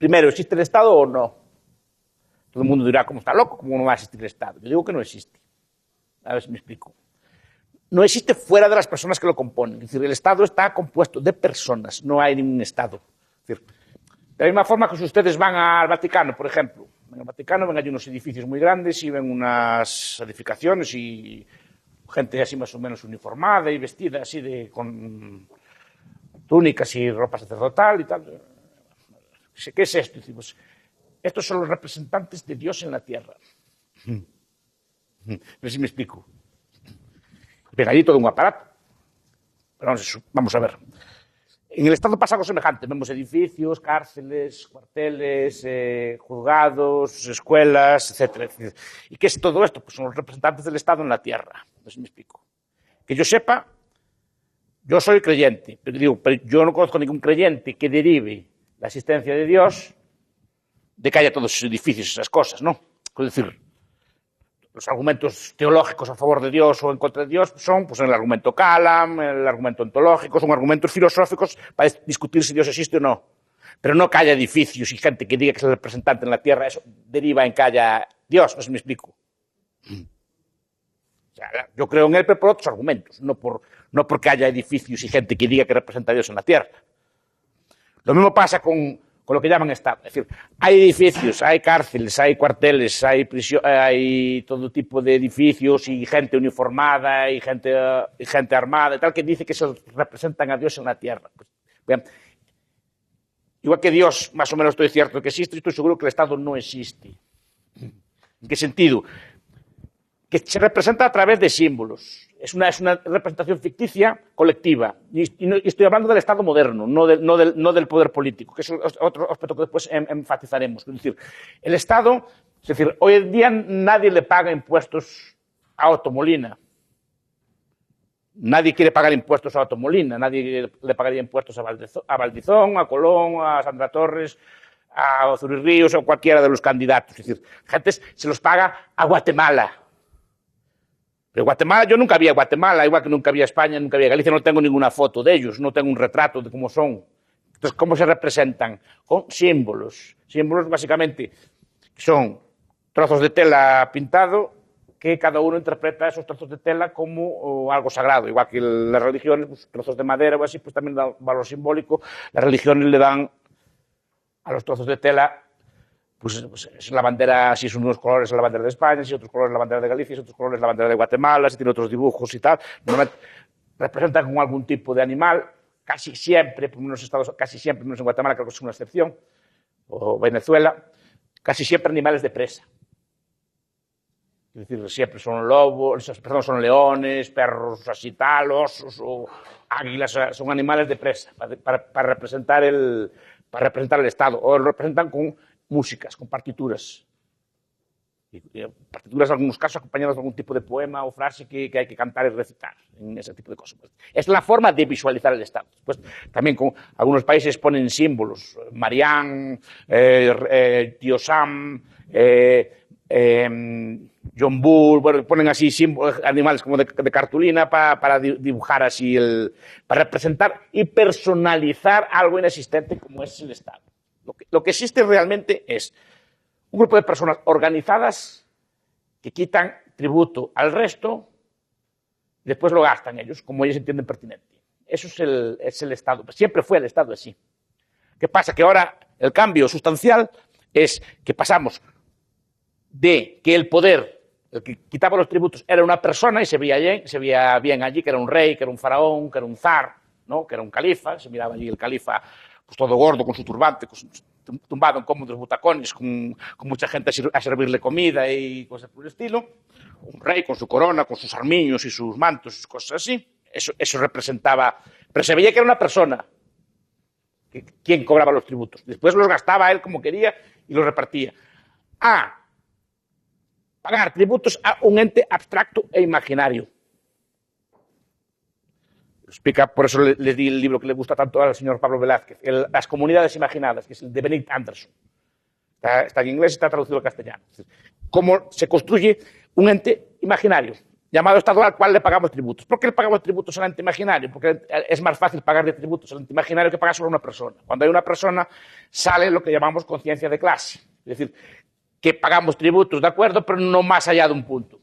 primero, ¿existe el Estado o no? Todo el mundo dirá, ¿cómo está loco? ¿Cómo no va a existir el Estado? Yo digo que no existe. A ver si me explico. No existe fuera de las personas que lo componen. Es decir, el Estado está compuesto de personas, no hay ningún Estado. Es decir, de la misma forma que si ustedes van al Vaticano, por ejemplo, en el Vaticano ven allí unos edificios muy grandes y ven unas edificaciones y gente así más o menos uniformada y vestida así con túnicas y ropa sacerdotal y tal. ¿Qué es esto? Decimos, estos son los representantes de Dios en la tierra. No sé si me explico. Ven allí todo un aparato. Pero vamos a ver. En el Estado pasa algo semejante. Vemos edificios, cárceles, cuarteles, juzgados, escuelas, etc. ¿Y qué es todo esto? Pues son los representantes del Estado en la tierra. No sé si me explico. Que yo sepa, yo soy creyente, pero yo no conozco ningún creyente que derive la existencia de Dios de que haya todos esos edificios, esas cosas, ¿no? Es decir, los argumentos teológicos a favor de Dios o en contra de Dios son pues, el argumento Kalam, el argumento ontológico, son argumentos filosóficos para discutir si Dios existe o no. Pero no que haya edificios y gente que diga que es el representante en la tierra, eso deriva en que haya Dios, no sé si me explico. O sea, yo creo en él, pero por otros argumentos, no porque haya edificios y gente que diga que representa a Dios en la tierra. Lo mismo pasa con lo que llaman Estado. Es decir, hay edificios, hay cárceles, hay cuarteles, hay todo tipo de edificios y gente uniformada y gente armada y tal, que dice que se representan a Dios en la tierra. Pues, bien, igual que Dios, más o menos estoy cierto que existe, estoy seguro que el Estado no existe. ¿En qué sentido? Que se representa a través de símbolos. Es una representación ficticia colectiva. Y estoy hablando del Estado moderno, no del poder político, que es otro aspecto que después enfatizaremos. Es decir, el Estado, es decir, hoy en día nadie le paga impuestos a Otto Molina. Nadie quiere pagar impuestos a Otto Molina, nadie le pagaría impuestos a Valdizón, a Colón, a Sandra Torres, a Ozuri Ríos o cualquiera de los candidatos. Es decir, gente se los paga a Guatemala. Pero Guatemala, yo nunca vi a Guatemala, igual que nunca vi a España, nunca vi a Galicia, no tengo ninguna foto de ellos, no tengo un retrato de cómo son. Entonces, ¿cómo se representan? Con símbolos. Símbolos, básicamente, son trozos de tela pintado que cada uno interpreta esos trozos de tela como algo sagrado. Igual que las religiones, pues, trozos de madera o así, pues también dan valor simbólico. Las religiones le dan a los trozos de tela pues es la bandera, si son unos colores es la bandera de España, si otros colores la bandera de Galicia, si otros colores la bandera de Guatemala, si tiene otros dibujos y tal. Normalmente representan con algún tipo de animal, casi siempre, por unos estados, casi siempre, menos en Guatemala, creo que es una excepción, o Venezuela, casi siempre animales de presa. Es decir, siempre son lobos, perdón, son leones, perros así tal, osos o águilas, son animales de presa para representar el Estado, o lo representan con músicas, con partituras. Partituras en algunos casos acompañadas de algún tipo de poema o frase que hay que cantar y recitar, en ese tipo de cosas. Es la forma de visualizar el Estado. Después, también con algunos países ponen símbolos, Marián, Tío Sam, John Bull, bueno, ponen así símbolos, animales como de cartulina para dibujar así, para representar y personalizar algo inexistente como es el Estado. Lo que existe realmente es un grupo de personas organizadas que quitan tributo al resto y después lo gastan ellos, como ellos entienden pertinente. Eso es el Estado. Siempre fue el Estado así. ¿Qué pasa? Que ahora el cambio sustancial es que pasamos de que el poder, el que quitaba los tributos, era una persona y se veía bien allí, que era un rey, que era un faraón, que era un zar, ¿no? Que era un califa, se miraba allí el califa pues todo gordo, con su turbante, tumbado en cómodos butacones, con mucha gente a servirle comida y cosas por el estilo. Un rey con su corona, con sus armiños y sus mantos y cosas así. Eso representaba... Pero se veía que era una persona quien cobraba los tributos. Después los gastaba él como quería y los repartía. Pagar tributos a un ente abstracto e imaginario. Explica, por eso les di el libro que le gusta tanto al señor Pablo Velázquez, Las comunidades imaginadas, que es el de Benedict Anderson. Está en inglés y está traducido al castellano. Cómo se construye un ente imaginario. llamado Estado al cual le pagamos tributos. ¿Por qué le pagamos tributos al ente imaginario? Porque es más fácil pagarle tributos al ente imaginario que pagar solo a una persona. Cuando hay una persona, sale lo que llamamos conciencia de clase. Es decir, que pagamos tributos, de acuerdo, pero no más allá de un punto.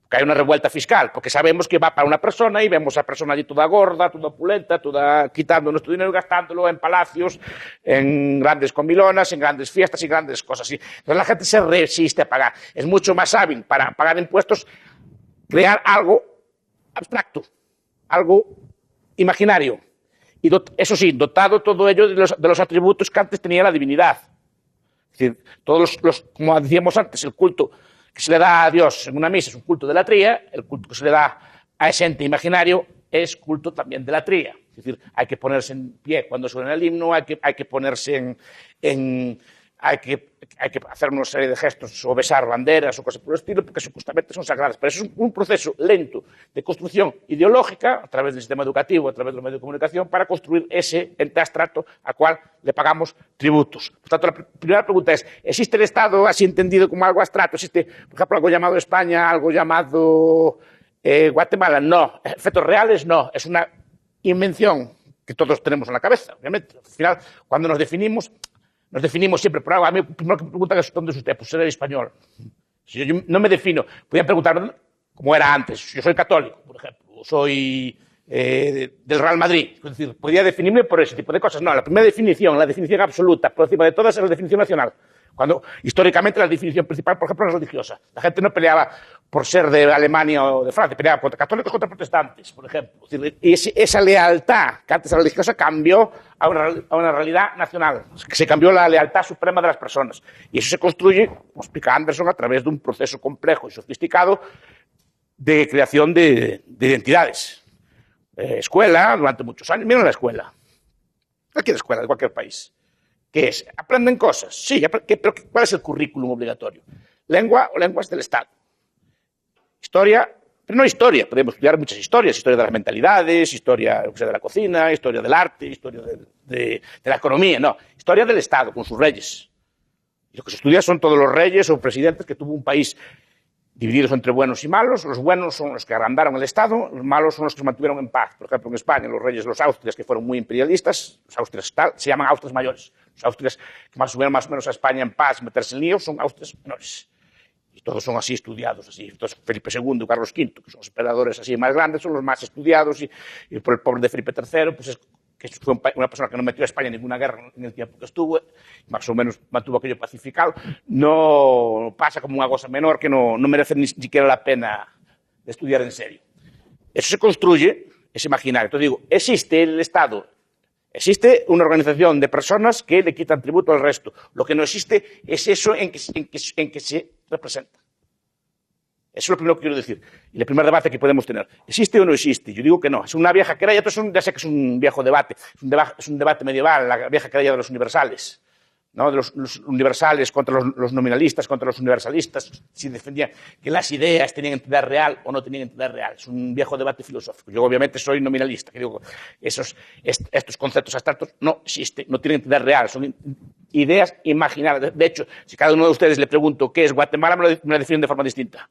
Porque hay una revuelta fiscal, porque sabemos que va para una persona y vemos a la persona allí toda gorda, toda opulenta, toda quitando nuestro dinero y gastándolo en palacios, en grandes comilonas, en grandes fiestas y grandes cosas así. Entonces la gente se resiste a pagar. Es mucho más hábil para pagar impuestos crear algo abstracto, algo imaginario. Y eso sí, dotado todo ello de los atributos que antes tenía la divinidad. Es decir, todos como decíamos antes, el culto que se le da a Dios en una misa es un culto de latría, el culto que se le da a ese ente imaginario es culto también de latría. Es decir, hay que ponerse en pie cuando suena el himno, hay que ponerse hay que hacer una serie de gestos o besar banderas o cosas por el estilo, porque supuestamente son sagradas. Pero eso es un proceso lento de construcción ideológica a través del sistema educativo, a través de los medios de comunicación, para construir ese ente abstracto al cual le pagamos tributos. Por tanto, la primera pregunta es, ¿existe el Estado así entendido como algo abstracto? ¿Existe, por ejemplo, algo llamado España, algo llamado Guatemala? No. ¿Efectos reales? No. Es una invención que todos tenemos en la cabeza, obviamente. Al final, cuando nos definimos siempre por algo. A mí, primero que me preguntan es ¿dónde es usted? Pues ser español. Si yo no me defino, podían preguntar cómo era antes. Yo soy católico, por ejemplo, o soy del Real Madrid. Es decir, podía definirme por ese tipo de cosas. No, la primera definición, la definición absoluta, por encima de todas, es la definición nacional. Cuando históricamente la definición principal, por ejemplo, es religiosa. La gente no peleaba por ser de Alemania o de Francia, peleaba contra católicos contra protestantes, por ejemplo. Es decir, esa lealtad que antes era religiosa cambió a una realidad nacional, que se cambió la lealtad suprema de las personas. Y eso se construye, como explica Anderson, a través de un proceso complejo y sofisticado de creación de identidades. Escuela, durante muchos años, miren la escuela, cualquier escuela de cualquier país. ¿Qué es? ¿Aprenden cosas? Sí, pero ¿cuál es el currículum obligatorio? Lengua o lenguas del Estado. Historia, pero no historia, podemos estudiar muchas historias, historia de las mentalidades, historia de la cocina, historia del arte, historia de la economía, no, historia del Estado, con sus reyes. Y lo que se estudia son todos los reyes o presidentes que tuvo un país divididos entre buenos y malos. Los buenos son los que agrandaron el Estado, los malos son los que se mantuvieron en paz. Por ejemplo, en España, los reyes, los Austrias, que fueron muy imperialistas, los Austrias se llaman Austrias mayores. Los Austrias que más subieron más o menos a España en paz, meterse en líos, son Austrias menores. Y todos son así estudiados, así. Entonces, Felipe II, Carlos V, que son los emperadores así más grandes, son los más estudiados, y por el pobre de Felipe III, pues que fue una persona que no metió a España en ninguna guerra en el tiempo que estuvo, más o menos mantuvo aquello pacificado, no pasa como una cosa menor que no merece ni siquiera la pena de estudiar en serio. Eso se construye, es imaginario. Entonces digo, existe el Estado, existe una organización de personas que le quitan tributo al resto. Lo que no existe es eso en que se representa. Eso es lo primero que quiero decir. Y el primer debate que podemos tener. ¿Existe o no existe? Yo digo que no. Es una vieja querella. Ya sé que es un viejo debate. Es un debate medieval, la vieja querella de los universales. ¿No? De los universales contra los nominalistas, contra los universalistas. Si defendían que las ideas tenían entidad real o no tenían entidad real. Es un viejo debate filosófico. Yo obviamente soy nominalista. Que digo, estos conceptos abstractos no existen, no tienen entidad real. Son ideas imaginadas. De hecho, si cada uno de ustedes le pregunto qué es Guatemala, me lo definen de forma distinta.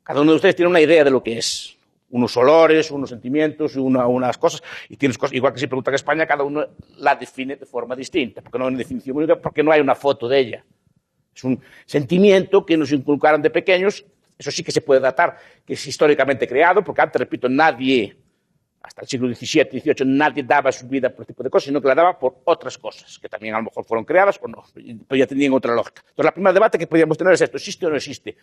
Cada uno de ustedes tiene una idea de lo que es. Unos olores, unos sentimientos, unas cosas. Y tienes cosas, igual que si preguntan a España, cada uno la define de forma distinta. Porque no hay una definición única, porque no hay una foto de ella. Es un sentimiento que nos inculcaron de pequeños. Eso sí que se puede datar, que es históricamente creado, porque antes, repito, nadie, hasta el siglo XVII, XVIII, nadie daba su vida por este tipo de cosas, sino que la daba por otras cosas, que también a lo mejor fueron creadas o no, pero ya tenían otra lógica. Entonces, el primer debate que podríamos tener es esto: ¿existe o no existe?